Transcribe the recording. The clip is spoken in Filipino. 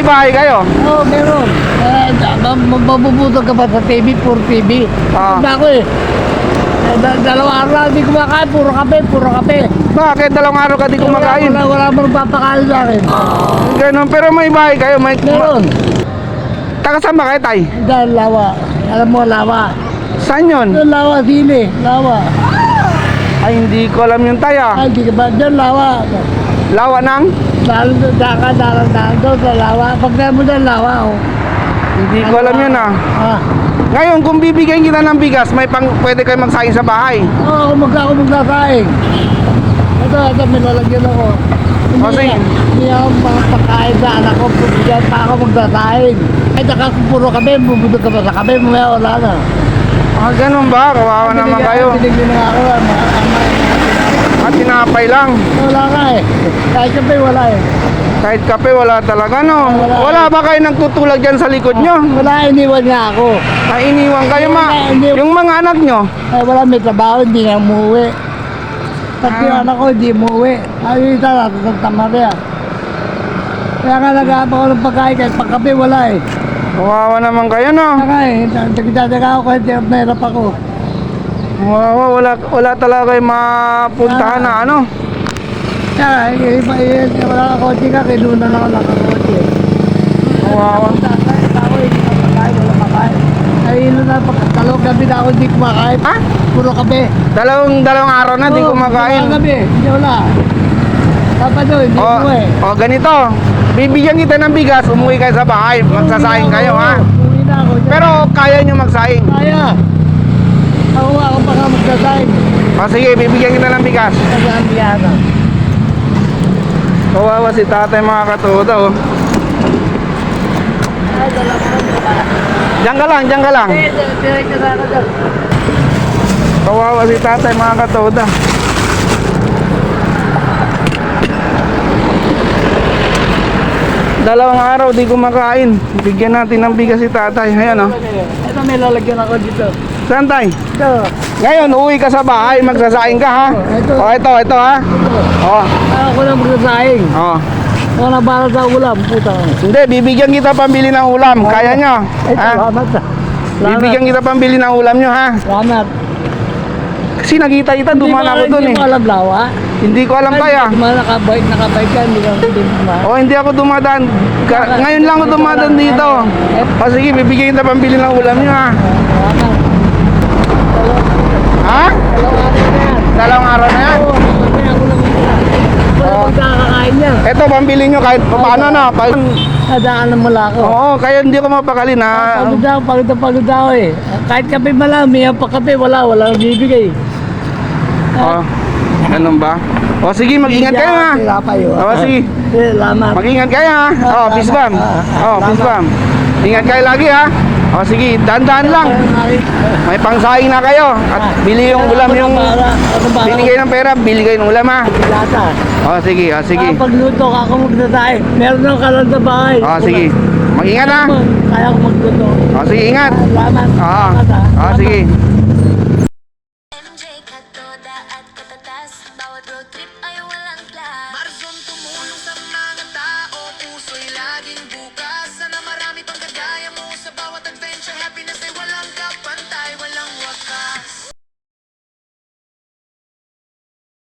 bahay kayo? Oo, meron. Mabubutol ka ba sa TV? Puro TV. Hindi ako eh. Dalawang araw na hindi kumakain. Puro kape. Bakit? Dalawang araw ka di kumakain? Wala mo nagpapakain sa akin. Ganun, pero may bahay kayo. Meron. Taga saan ba kayo, tay? Dahil lawa. Alam mo, lawa. Saan yun? Doon lawa, sili. Lawa. Ay, hindi ko alam yung tay ah. Ay, di ka ba? Doon lawa. Lawa ng? Dalang doon sa lawa. Pag mo doon lawa, oh. Hindi ko alam yun ah. Ngayon, kung bibigyan kita ng bigas, pwede kayo magsaing sa bahay. Oo, ako magsasaing. Ito, may lalagyan ako. Hindi ako makapakain sa anak ko. Bigyan pa ako magsasaing. Ay, puro kami, bubudog ka pa sa kami, mamaya wala na. Ganun ba? Kawawa naman kayo. Binigyan na ako. At tinapay lang. Wala ka eh. Kahit kape, wala eh. Kahit kape, wala talaga, no? Wala ba kayo nagtutulog dyan sa likod nyo? Wala, iniwan nga ako. Ay, iniwan kayo, yung mga anak nyo? Ay, wala, may trabaho, hindi nga umuwi. Pati yung anak ko, hindi umuwi. Ay, isa natin sa Tamarya. Kaya nga nag-aapa ko ng pagkain, kahit pagkape, wala eh. Kawawa naman kayo, no? Kaya nga eh, nagdadaga ako kahit mahirap ako. Kawawa, wala talaga kayo mapuntahan na ano? Kaya, wala ka kotse ka, kinunan ako lang ka kotse. Kawawa. Kahit ako, hindi ka pagkain, wala makain. Ay, ilo na, dalawang gabi na ako hindi kumakain. Ha? Puro kape. Dalawang araw na, di kumakain. Dalawang gabi, hindi wala. Sabado, hindi umuwi. O, ganito. Bibigyan kita ng bigas, umuwi kayo sa bahay. Magsasaing kayo, ha? Umuwi na ako. Pero kaya nyo magsaing. Kaya. Ako pa nga magsasaing. O, sige, bibigyan kita ng bigas. Kaya biyana. Kawawa si tatay, mga katuda, oh. Ay, dalawang Diyan ka lang. Direct ka sana dyan. Kawawa si tatay, mga katuda. Dalawang araw di kumakain. Bigyan natin ng bigas si tatay. Ayan, oh. Ito, may lalagyan ako dito. Saan, tay? Ito. Ngayon, uwi ka sa bahay, magsasaing ka, ha? Ito. O, ito, ha? O, Ako na magsasaing. o. Ako na para sa ulam, puta. Hindi, bibigyan kita pambili ng ulam. Kaya nyo, Ay, ha? salamat. Bibigyan kita pambili ng ulam nyo, ha? Salamat. Kasi nakita-kita, dumaan ako dun, eh. Hindi mo alam lawa. Hindi ko alam, tay, ah. Nakabike ka, hindi ka dumaan. O, hindi ako dumadaan. Ngayon lang ako dumadaan dito. O, sige, bibigyan kita pambili ng ulam nyo, ha? Salamat. Ha? Dalawang araw na yan. Dalawang araw na yan. Oo, mamaya ako na wala magkakakain niya. Ito, pambili nyo kahit paano na. Nadaanan mo lang ako. Oo, kaya hindi ko mapakali na. Pagod ako eh. Kahit kape man lang, may pa kape, wala bibigay. Oh, ganun ba? O, sige, mag-ingat kayo, ha? O, sige. Salamat. Mag-ingat kayo, ha? O, peace bomb. O, peace bomb. Ingat kayo lagi, ha? O, sige, dahan-dahan lang. May pangsaing na kayo. At bili yung ulam yung... Bili kayo ng pera, bili kayo ng ulam, ha? Lata. O, sige, o, sige. Pagluto ka ako magdasay. Meron ng kalan sa bahay. O, sige. Mag-ingat, ha? Kaya ako magluto. O, sige, ingat. Salamat. Oo. Salamat, ha? O, sige.